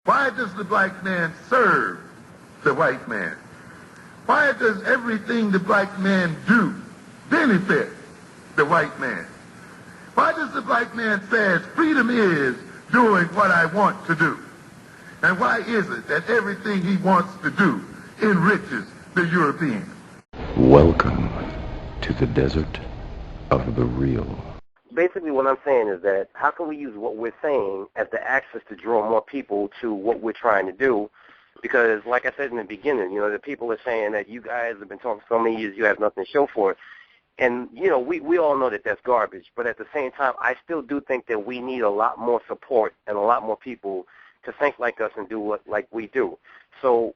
Why does the black man serve the white man? Why does everything the black man do benefit the white man? Why does the black man say freedom is doing what I want to do? And why is it that everything he wants to do enriches the European? Welcome to the desert of the real. Basically what I'm saying is that how can we use what we're saying as the access to draw more people to what we're trying to do? Because like I said in the beginning, the people are saying that you guys have been talking so many years, you have nothing to show for it. And, we all know that that's garbage. But at the same time, I still do think that we need a lot more support and a lot more people to think like us and do what like we do. So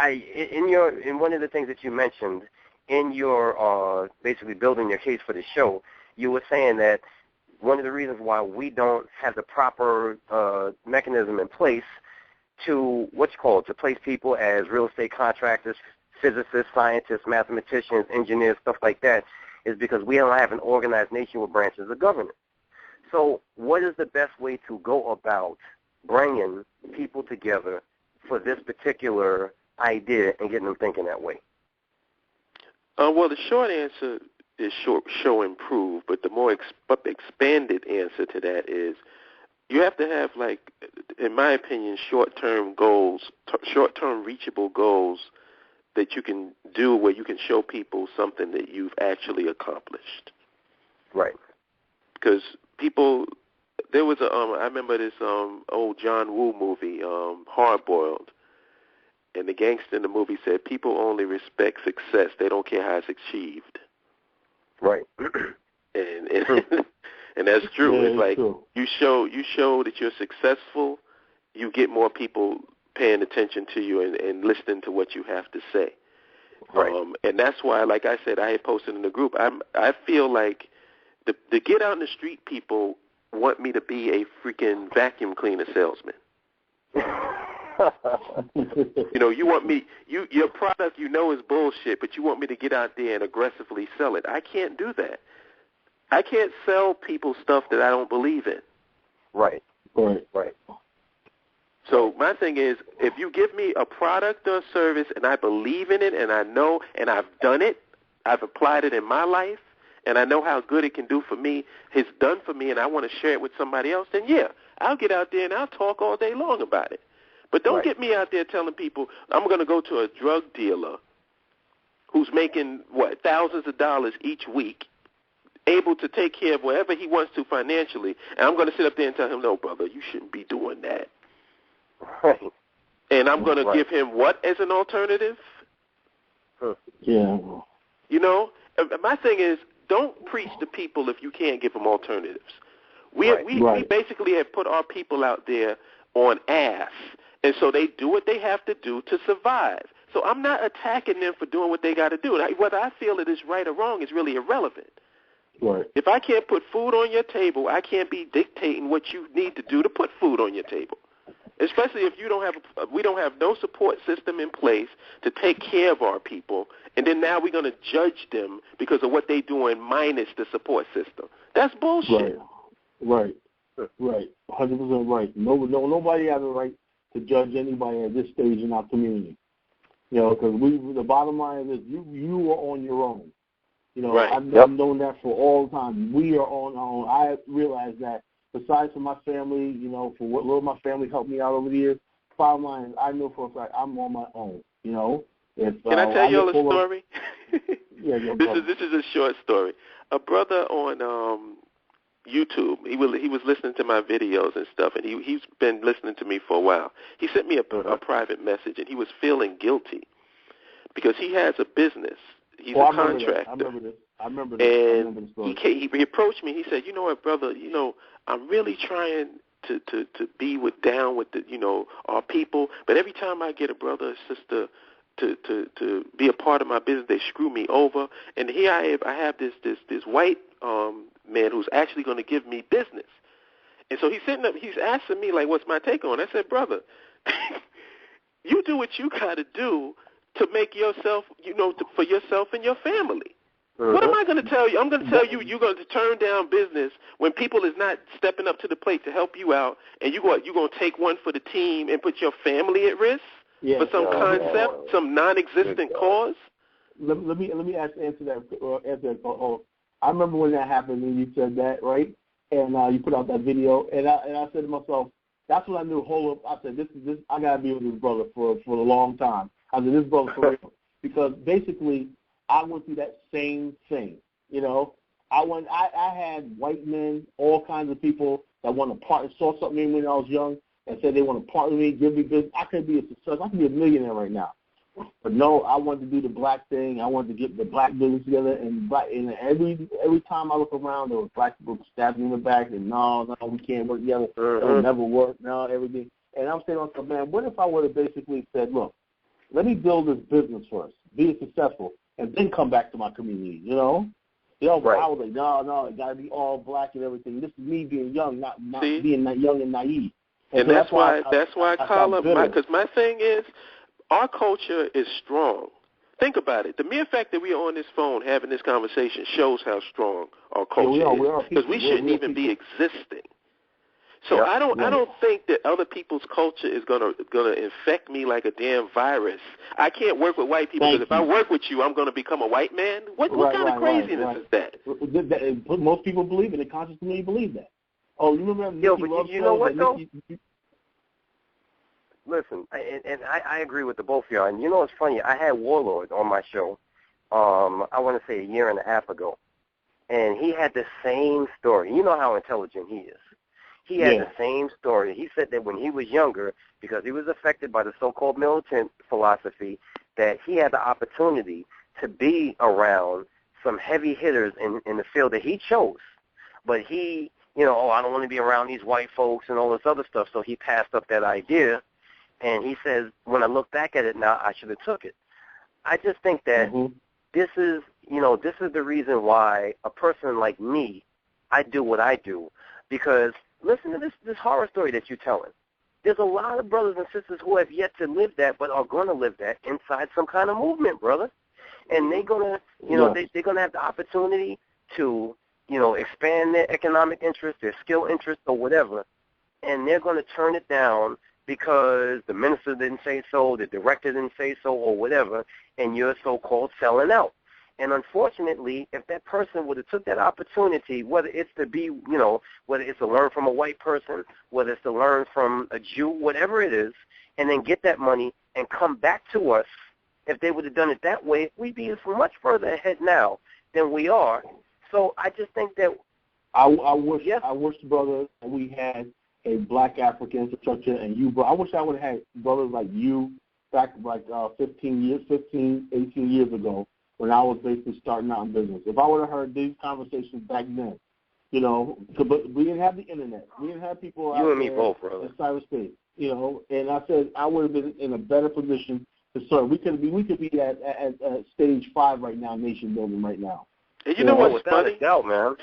in one of the things that you mentioned in your basically building your case for the show, you were saying that one of the reasons why we don't have the proper mechanism in place to, to place people as real estate contractors, physicists, scientists, mathematicians, engineers, stuff like that, is because we don't have an organized nation with branches of government. So what is the best way to go about bringing people together for this particular idea and getting them thinking that way? Well, the short answer is show improve, but the more expanded answer to that is you have to have, in my opinion, short-term goals, short-term reachable goals that you can do where you can show people something that you've actually accomplished. Right. Because people, there was I remember this old John Woo movie, Hard Boiled, and the gangster in the movie said people only respect success; they don't care how it's achieved. Right. And that's true. Yeah, it's like true. you show that you're successful, you get more people paying attention to you and listening to what you have to say. Right. And that's why, like I said, I had posted in the group, I feel like the get out in the street people want me to be a freaking vacuum cleaner salesman. You want me, your product is bullshit, but you want me to get out there and aggressively sell it. I can't do that. I can't sell people stuff that I don't believe in. Right. So my thing is, if you give me a product or a service and I believe in it and I know and I've done it, I've applied it in my life, and I know how good it can do for me, it's done for me, and I want to share it with somebody else, then yeah, I'll get out there and I'll talk all day long about it. But don't get me out there telling people I'm going to go to a drug dealer who's making, thousands of dollars each week, able to take care of whatever he wants to financially, and I'm going to sit up there and tell him, no, brother, you shouldn't be doing that. Right. And I'm going to give him what as an alternative? Yeah. My thing is, don't preach to people if you can't give them alternatives. We basically have put our people out there on ass, and so they do what they have to do to survive. So I'm not attacking them for doing what they got to do. Whether I feel it is right or wrong is really irrelevant. Right. If I can't put food on your table, I can't be dictating what you need to do to put food on your table. Especially if we don't have no support system in place to take care of our people, and then now we're going to judge them because of what they're doing minus the support system. That's bullshit. Right. 100% right. Nobody has a right to judge anybody at this stage in our community. Because the bottom line is you are on your own. Right. I've known that for all the time. We are on our own. I realize that besides for my family, for what little my family helped me out over the years, bottom line is I know for a fact I'm on my own. Can I tell you all a story? Yeah, This is a short story. A brother on YouTube, he was listening to my videos and stuff, and he's been listening to me for a while. He sent me a private message, and he was feeling guilty because he has a business. He's a contractor. I remember this. And he approached me. He said, "You know what, brother? I'm really trying to be down with our people, but every time I get a brother or sister to be a part of my business, they screw me over. And here I have this white man who's actually going to give me business." And so he's sitting up. He's asking me what's my take on it? I said, "Brother, you do what you got to do to make yourself, for yourself and your family. What am I going to tell you? I'm going to tell you you're going to turn down business when people is not stepping up to the plate to help you out, and you're going to take one for the team and put your family at risk for some concept, some non-existent cause? Let me answer that. I remember when that happened and you said that, right? And you put out that video, and I said to myself, that's when I knew. Hold up! I said, this. I gotta be with this brother for a long time. I said, this brother for real, because basically I went through that same thing. You know, I had white men, all kinds of people that want to partner, saw something in me when I was young and said they want to partner with me, give me business. I could be a success. I could be a millionaire right now. But no, I wanted to do the black thing. I wanted to get the black business together. And every time I look around, there was black people stabbing me in the back. And no, we can't work together. It'll never work. No, everything. And I'm saying to myself, man, what if I would have basically said, look, let me build this business first, be successful, and then come back to my community, you know? Right. I was like, no, it got to be all black and everything. This is me being young, not being young and naive. And that's why I call up, because my thing is, our culture is strong. Think about it. The mere fact that we are on this phone having this conversation shows how strong our culture is, because we shouldn't even be existing. So I don't think that other people's culture is gonna infect me like a damn virus. I can't work with white people, because if I work with you, I'm gonna become a white man. What kind of craziness is that? Most people believe it. They consciously believe that. Oh, you remember? But you know what though? Listen, and I agree with the both of y'all. And you know what's funny? I had Warlord on my show, I want to say a year and a half ago. And he had the same story. You know how intelligent he is. He had the same story. He said that when he was younger, because he was affected by the so-called militant philosophy, that he had the opportunity to be around some heavy hitters in the field that he chose. But he, I don't want to be around these white folks and all this other stuff, so he passed up that idea. And he says, when I look back at it now, I should have took it. I just think that this is the reason why a person like me, I do what I do. Because listen to this horror story that you're telling. There's a lot of brothers and sisters who have yet to live that, but are going to live that inside some kind of movement, brother. And they're going to, they're going to have the opportunity to, expand their economic interest, their skill interest, or whatever. And they're going to turn it down because the minister didn't say so, the director didn't say so, or whatever, and you're so-called selling out. And unfortunately, if that person would have took that opportunity, whether it's to be, whether it's to learn from a white person, whether it's to learn from a Jew, whatever it is, and then get that money and come back to us, if they would have done it that way, we'd be much further ahead now than we are. So I just think that I wish, brother, that we had a Black African infrastructure, and you, bro. I wish I would have had brothers like you back like 18 years ago when I was basically starting out in business. If I would have heard these conversations back then, but we didn't have the internet. We didn't have people out you and me there both, brother. in cyberspace, and I said I would have been in a better position to serve. We could be at stage 5 right now, nation building right now. And you know what's funny? Without a doubt, man.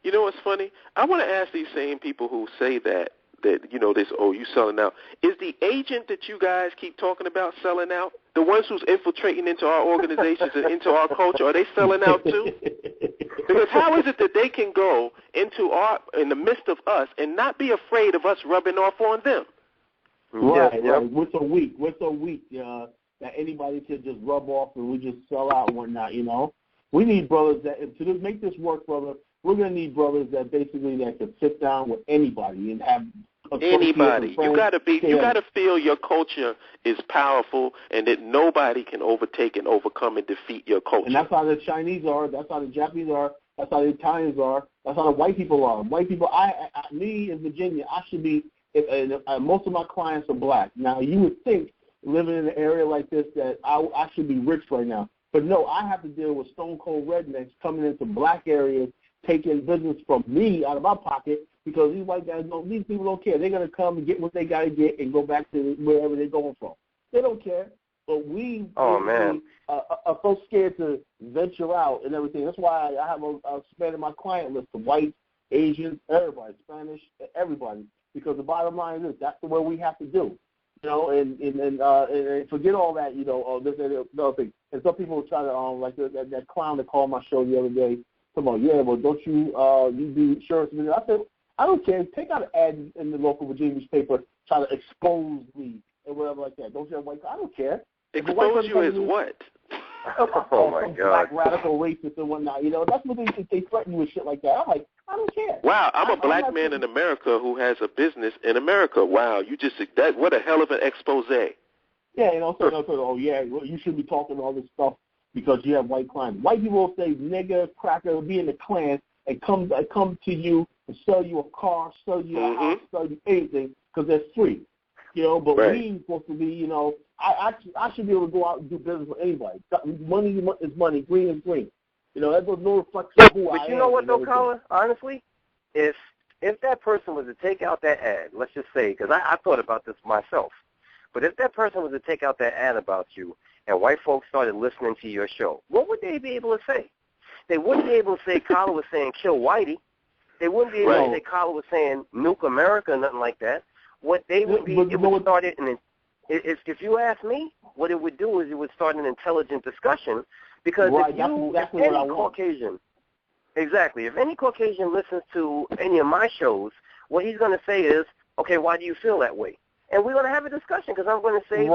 You know what's funny? I want to ask these same people who say that you selling out. Is the agent that you guys keep talking about selling out? The ones who's infiltrating into our organizations and into our culture, are they selling out too? Because how is it that they can go in the midst of us and not be afraid of us rubbing off on them? Right. We're so weak that anybody could just rub off and we just sell out and whatnot, We need brothers that, to make this work, brother, we're going to need brothers that basically that can sit down with anybody and have anybody. You got to feel your culture is powerful and that nobody can overtake and overcome and defeat your culture. And that's how the Chinese are. That's how the Japanese are. That's how the Italians are. That's how the white people are. White people, me in Virginia, I should be. Most of my clients are black. Now you would think living in an area like this that I should be rich right now, but no, I have to deal with stone cold rednecks coming into black areas, taking business from me out of my pocket because these white guys these people don't care. They're going to come and get what they got to get and go back to wherever they're going from. They don't care. But we are so scared to venture out and everything. That's why I have expanded my client list to white, Asians, everybody, Spanish, everybody. Because the bottom line is that's the way we have to do. And forget all that, this and the other thing. And some people try to, like that clown that called my show the other day, talking about, yeah, well, don't you do insurance? I said, I don't care. Take out an ad in the local Virginia newspaper, try to expose me and whatever like that. Don't you have white? I don't care. Expose you as what? Oh my God! Black radical racist and whatnot. That's what they threaten you with shit like that. I'm like, I don't care. Wow, I'm a black man in America who has a business in America. Wow, what a hell of an expose. Yeah, oh yeah, well, you shouldn't be talking all this stuff because you have white clients. White people will say nigger, cracker, be in the Klan and come to you and sell you a car, sell you a house, sell you anything because they're free. But we ain't supposed to be, I should be able to go out and do business with anybody. Money is money, green is green. That was no reflection of who I am. But you know what, though, Colin? Honestly, if that person was to take out that ad, let's just say, because I thought about this myself, but if that person was to take out that ad about you and white folks started listening to your show, what would they be able to say? They wouldn't be able to say Colin was saying kill Whitey. They wouldn't be able to say Colin was saying nuke America or nothing like that. What they would be, it would start it, and if you ask me, what it would do is it would start an intelligent discussion because if any Caucasian, if any Caucasian listens to any of my shows, what he's going to say is, okay, why do you feel that way? And we're going to have a discussion because I'm going to say,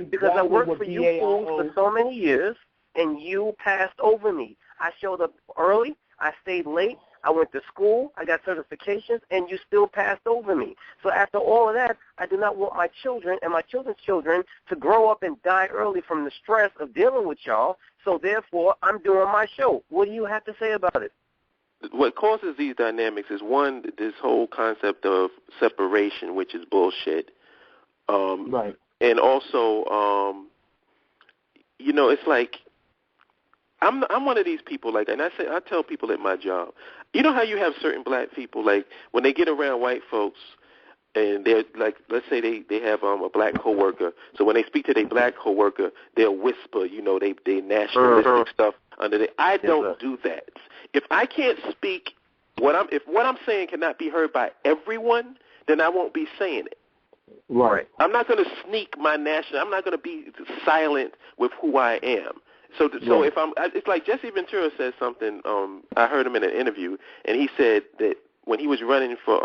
because I worked for you fools for so many years, and you passed over me. I showed up early. I stayed late. I went to school, I got certifications, and you still passed over me. So after all of that, I do not want my children and my children's children to grow up and die early from the stress of dealing with y'all. So therefore, I'm doing my show. What do you have to say about it? What causes these dynamics is, one, this whole concept of separation, which is bullshit. Right. And also, it's like, I'm one of these people, and I tell people at my job, you know how you have certain black people, like when they get around white folks and they're like, let's say they have a black coworker, so when they speak to their black coworker, they'll whisper, they nationalistic stuff under there. I don't do that. If I can't speak, if what I'm saying cannot be heard by everyone, then I won't be saying it. Right. I'm not going to sneak my national. I'm not going to be silent with who I am. So if it's like Jesse Ventura said something. I heard him in an interview, and he said that when he was running for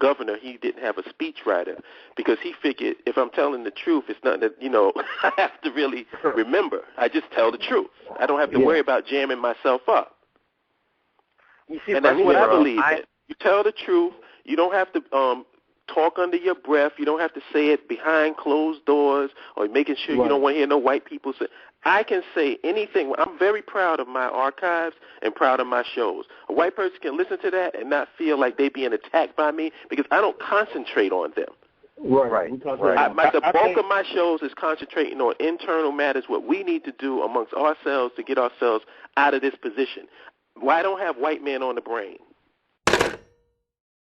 governor, he didn't have a speechwriter because he figured if I'm telling the truth, it's not that I have to really remember. I just tell the truth. I don't have to worry about jamming myself up. You see, and that's what I believe in. You tell the truth. You don't have to talk under your breath. You don't have to say it behind closed doors or making sure you don't want to hear no white people say. I can say anything. I'm very proud of my archives and proud of my shows. A white person can listen to that and not feel like they're being attacked by me because I don't concentrate on them. Right. The bulk of my shows is concentrating on internal matters, what we need to do amongst ourselves to get ourselves out of this position. Well, I don't have white men on the brain.